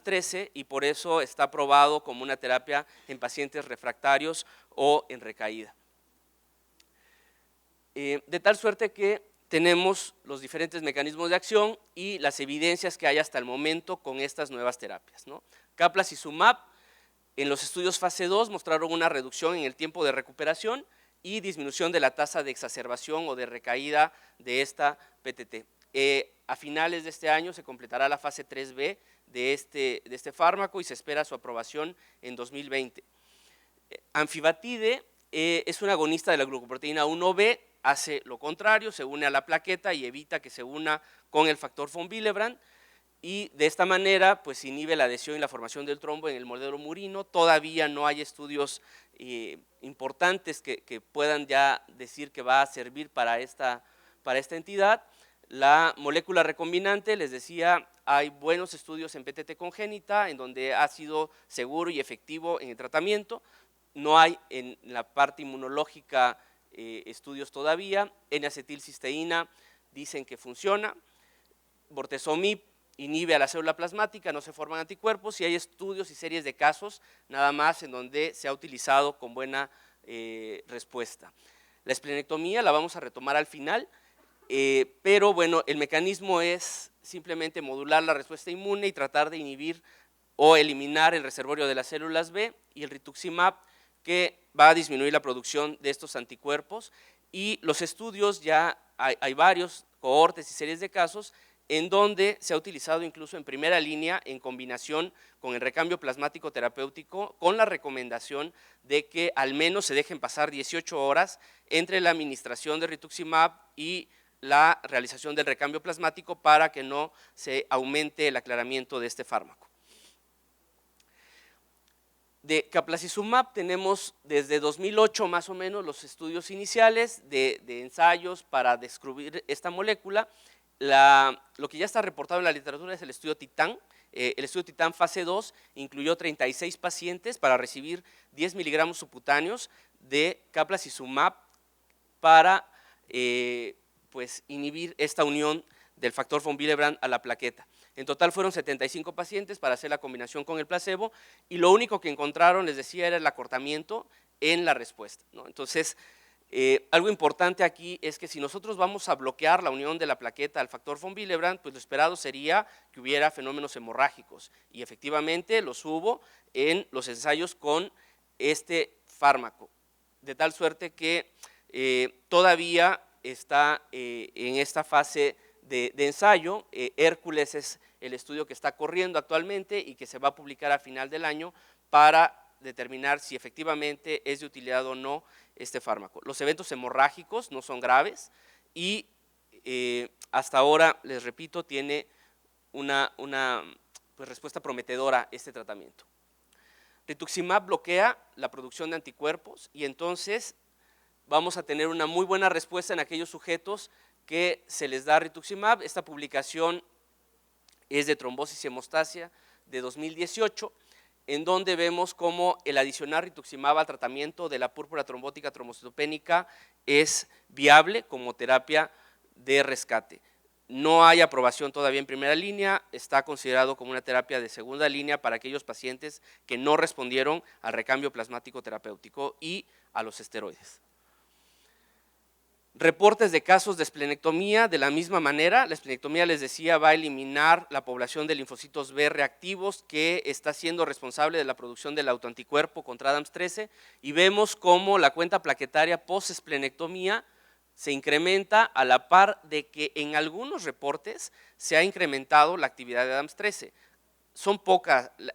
ADAMTS13 y por eso está aprobado como una terapia en pacientes refractarios o en recaída. De tal suerte que tenemos los diferentes mecanismos de acción y las evidencias que hay hasta el momento con estas nuevas terapias, ¿no? Caplacizumab, en los estudios fase 2 mostraron una reducción en el tiempo de recuperación y disminución de la tasa de exacerbación o de recaída de esta PTT. A finales de este año se completará la fase 3B de este fármaco y se espera su aprobación en 2020. Anfibatide es un agonista de la glucoproteína 1B, hace lo contrario, se une a la plaqueta y evita que se una con el factor von Willebrand, y de esta manera pues inhibe la adhesión y la formación del trombo en el modelo murino. Todavía no hay estudios importantes que puedan ya decir que va a servir para esta entidad. La molécula recombinante, les decía, hay buenos estudios en PTT congénita en donde ha sido seguro y efectivo en el tratamiento. No hay en la parte inmunológica estudios todavía. N-acetilcisteína dicen que funciona. Bortezomib inhibe a la célula plasmática, no se forman anticuerpos y hay estudios y series de casos nada más en donde se ha utilizado con buena respuesta. La esplenectomía la vamos a retomar al final, pero bueno, el mecanismo es simplemente modular la respuesta inmune y tratar de inhibir o eliminar el reservorio de las células B, y el rituximab, que va a disminuir la producción de estos anticuerpos. Y los estudios ya hay varios cohortes y series de casos en donde se ha utilizado incluso en primera línea en combinación con el recambio plasmático terapéutico, con la recomendación de que al menos se dejen pasar 18 horas entre la administración de rituximab y la realización del recambio plasmático para que no se aumente el aclaramiento de este fármaco. De caplacizumab tenemos desde 2008 más o menos los estudios iniciales de ensayos para descubrir esta molécula. Lo que ya está reportado en la literatura es el estudio Titán. El estudio Titán fase 2 incluyó 36 pacientes para recibir 10 miligramos subcutáneos de caplacizumab para pues inhibir esta unión del factor von Willebrand a la plaqueta. En total fueron 75 pacientes para hacer la combinación con el placebo y lo único que encontraron, les decía, era el acortamiento en la respuesta, ¿no? Entonces, algo importante aquí es que si nosotros vamos a bloquear la unión de la plaqueta al factor von Willebrand, pues lo esperado sería que hubiera fenómenos hemorrágicos y efectivamente los hubo en los ensayos con este fármaco, de tal suerte que todavía está en esta fase de ensayo. Hércules es el estudio que está corriendo actualmente y que se va a publicar a final del año para determinar si efectivamente es de utilidad o no este fármaco. Los eventos hemorrágicos no son graves y hasta ahora, les repito, tiene una pues, respuesta prometedora este tratamiento. Rituximab bloquea la producción de anticuerpos y entonces vamos a tener una muy buena respuesta en aquellos sujetos que se les da rituximab. Esta publicación es de trombosis y hemostasia de 2018, en donde vemos cómo el adicionar rituximab al tratamiento de la púrpura trombótica trombocitopénica es viable como terapia de rescate. No hay aprobación todavía en primera línea, está considerado como una terapia de segunda línea para aquellos pacientes que no respondieron al recambio plasmático terapéutico y a los esteroides. Reportes de casos de esplenectomía de la misma manera. La esplenectomía, les decía, va a eliminar la población de linfocitos B reactivos que está siendo responsable de la producción del autoanticuerpo contra ADAMTS13 y vemos cómo la cuenta plaquetaria post-esplenectomía se incrementa a la par de que en algunos reportes se ha incrementado la actividad de ADAMTS13.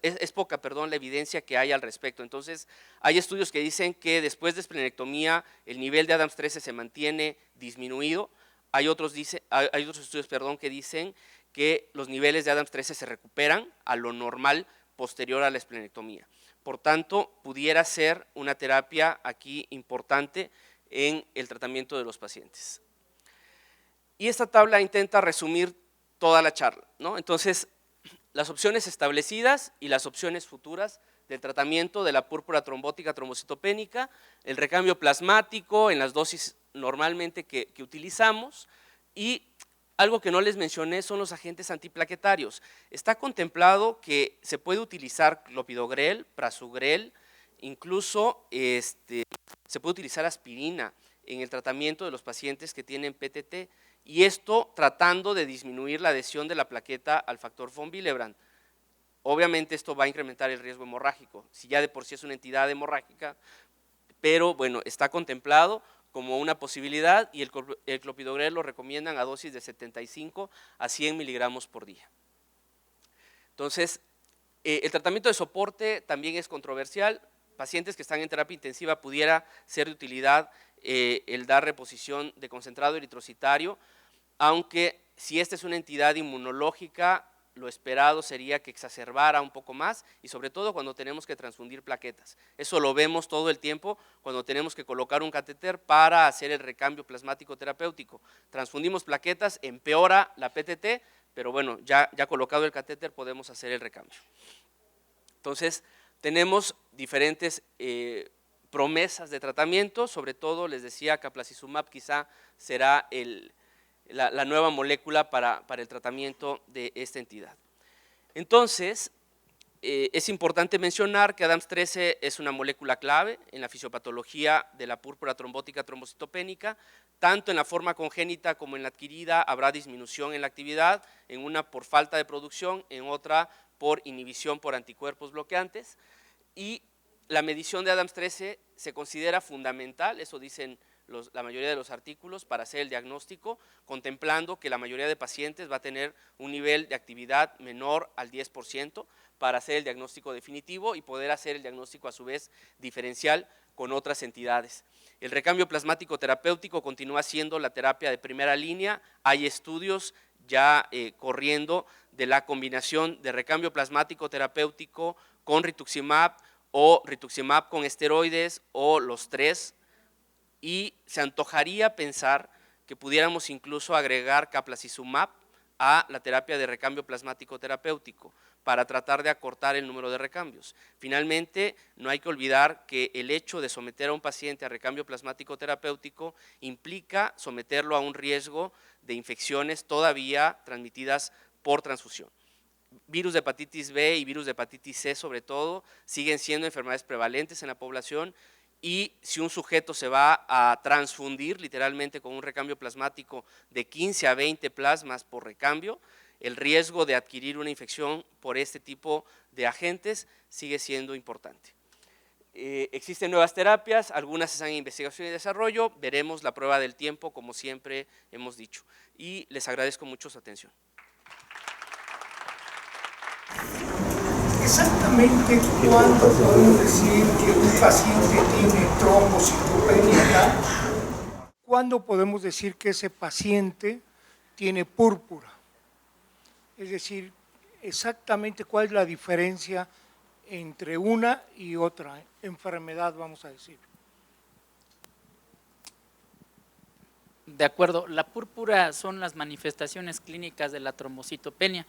Es poca la evidencia que hay al respecto. Entonces, hay estudios que dicen que después de esplenectomía el nivel de ADAMTS13 se mantiene disminuido. Hay otros estudios que dicen que los niveles de ADAMTS13 se recuperan a lo normal posterior a la esplenectomía. Por tanto, pudiera ser una terapia aquí importante en el tratamiento de los pacientes. Y esta tabla intenta resumir toda la charla, ¿no? Entonces, las opciones establecidas y las opciones futuras del tratamiento de la púrpura trombótica trombocitopénica, el recambio plasmático en las dosis normalmente que utilizamos, y Algo que no les mencioné son los agentes antiplaquetarios. Está contemplado que se puede utilizar clopidogrel, prasugrel, incluso se puede utilizar aspirina en el tratamiento de los pacientes que tienen PTT, y esto tratando de disminuir la adhesión de la plaqueta al factor von Willebrand. Obviamente esto va a incrementar el riesgo hemorrágico, si ya de por sí es una entidad hemorrágica, pero bueno, está contemplado como una posibilidad, y el clopidogrel lo recomiendan a dosis de 75 a 100 miligramos por día. Entonces, el tratamiento de soporte también es controversial. Pacientes que están en terapia intensiva pudiera ser de utilidad el dar reposición de concentrado eritrocitario, aunque si esta es una entidad inmunológica, lo esperado sería que exacerbara un poco más, y sobre todo cuando tenemos que transfundir plaquetas. Eso lo vemos todo el tiempo cuando tenemos que colocar un catéter para hacer el recambio plasmático terapéutico. Transfundimos plaquetas, empeora la PTT, pero bueno, ya colocado el catéter podemos hacer el recambio. Entonces, tenemos diferentes promesas de tratamiento, sobre todo les decía caplacizumab quizá será la nueva molécula para el tratamiento de esta entidad. Entonces, es importante mencionar que ADAMTS13 es una molécula clave en la fisiopatología de la púrpura trombótica trombocitopénica, tanto en la forma congénita como en la adquirida habrá disminución en la actividad, en una por falta de producción, en otra por inhibición por anticuerpos bloqueantes, y la medición de ADAMTS13 se considera fundamental, eso dicen la mayoría de los artículos, para hacer el diagnóstico, contemplando que la mayoría de pacientes va a tener un nivel de actividad menor al 10% para hacer el diagnóstico definitivo y poder hacer el diagnóstico a su vez diferencial con otras entidades. El recambio plasmático terapéutico continúa siendo la terapia de primera línea. Hay estudios ya corriendo de la combinación de recambio plasmático terapéutico con rituximab o rituximab con esteroides o los tres, y se antojaría pensar que pudiéramos incluso agregar caplacizumab a la terapia de recambio plasmático terapéutico para tratar de acortar el número de recambios. Finalmente, no hay que olvidar que el hecho de someter a un paciente a recambio plasmático terapéutico implica someterlo a un riesgo de infecciones todavía transmitidas por transfusión. Virus de hepatitis B y virus de hepatitis C sobre todo siguen siendo enfermedades prevalentes en la población, y si un sujeto se va a transfundir literalmente con un recambio plasmático de 15 a 20 plasmas por recambio, el riesgo de adquirir una infección por este tipo de agentes sigue siendo importante. Existen nuevas terapias, algunas están en investigación y desarrollo, veremos la prueba del tiempo como siempre hemos dicho, y les agradezco mucho su atención. Exactamente cuándo podemos decir que un paciente tiene trombocitopenia, cuándo podemos decir que ese paciente tiene púrpura, es decir, exactamente cuál es la diferencia entre una y otra enfermedad, vamos a decir. De acuerdo, la púrpura son las manifestaciones clínicas de la trombocitopenia.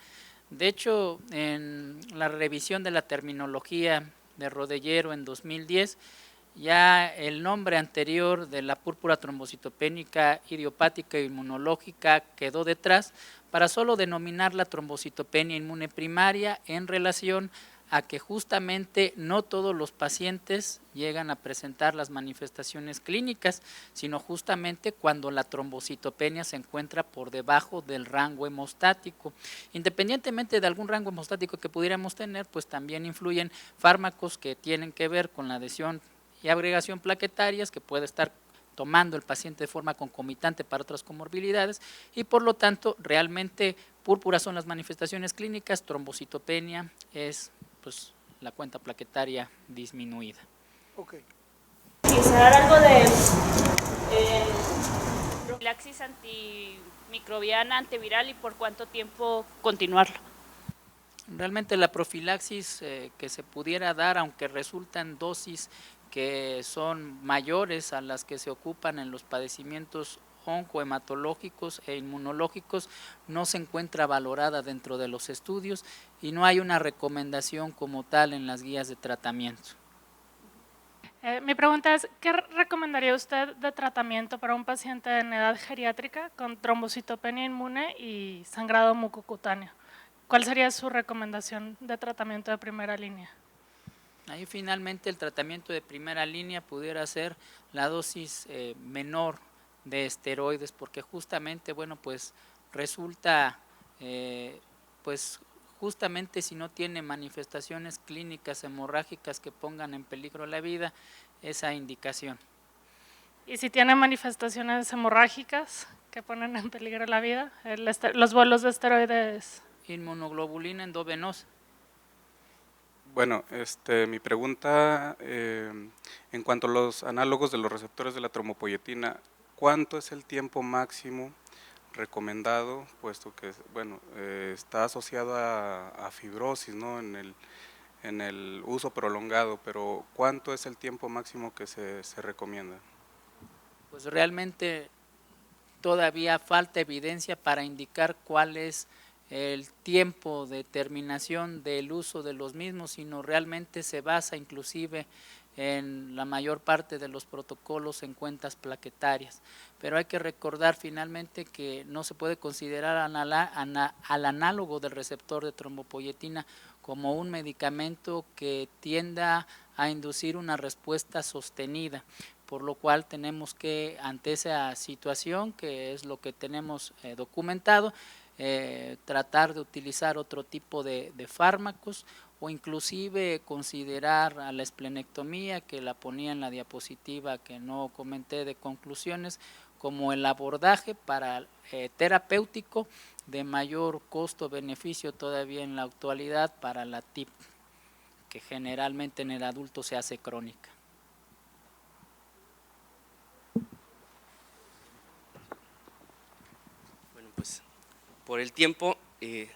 De hecho, en la revisión de la terminología de Rodellero en 2010, ya el nombre anterior de la púrpura trombocitopénica idiopática e inmunológica quedó detrás para solo denominar la trombocitopenia inmune primaria en relación a que justamente no todos los pacientes llegan a presentar las manifestaciones clínicas, sino justamente cuando la trombocitopenia se encuentra por debajo del rango hemostático. Independientemente de algún rango hemostático que pudiéramos tener, pues también influyen fármacos que tienen que ver con la adhesión y agregación plaquetarias que puede estar tomando el paciente de forma concomitante para otras comorbilidades, y por lo tanto realmente púrpura son las manifestaciones clínicas, trombocitopenia es pues la cuenta plaquetaria disminuida. Ok. Utilizar algo de profilaxis antimicrobiana, antiviral, y por cuánto tiempo continuarlo. Realmente la profilaxis que se pudiera dar, aunque resultan dosis que son mayores a las que se ocupan en los padecimientos oncohematológicos e inmunológicos, no se encuentra valorada dentro de los estudios y no hay una recomendación como tal en las guías de tratamiento. Mi pregunta es, ¿qué recomendaría usted de tratamiento para un paciente en edad geriátrica con trombocitopenia inmune y sangrado mucocutáneo? ¿Cuál sería su recomendación de tratamiento de primera línea? Ahí finalmente el tratamiento de primera línea pudiera ser la dosis menor de esteroides, porque justamente, bueno, pues resulta, pues justamente si no tiene manifestaciones clínicas hemorrágicas que pongan en peligro la vida, esa indicación. ¿Y si tiene manifestaciones hemorrágicas que ponen en peligro la vida? Los bolos de esteroides. Inmunoglobulina endovenosa. Bueno, mi pregunta en cuanto a los análogos de los receptores de la trombopoyetina, ¿cuánto es el tiempo máximo recomendado, puesto que bueno, está asociado a fibrosis, ¿no? En el uso prolongado, pero ¿cuánto es el tiempo máximo que se recomienda? Pues realmente todavía falta evidencia para indicar cuál es el tiempo de terminación del uso de los mismos, sino realmente se basa inclusive en la mayor parte de los protocolos en cuentas plaquetarias. Pero hay que recordar finalmente que no se puede considerar al análogo del receptor de trombopoyetina como un medicamento que tienda a inducir una respuesta sostenida, por lo cual tenemos que, ante esa situación, que es lo que tenemos documentado, tratar de utilizar otro tipo de fármacos o inclusive considerar a la esplenectomía, que la ponía en la diapositiva que no comenté de conclusiones, como el abordaje para terapéutico de mayor costo-beneficio todavía en la actualidad para la TIP, que generalmente en el adulto se hace crónica. Bueno, pues por el tiempo, yo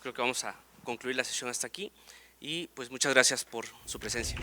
creo que vamos a concluir la sesión hasta aquí y pues muchas gracias por su presencia.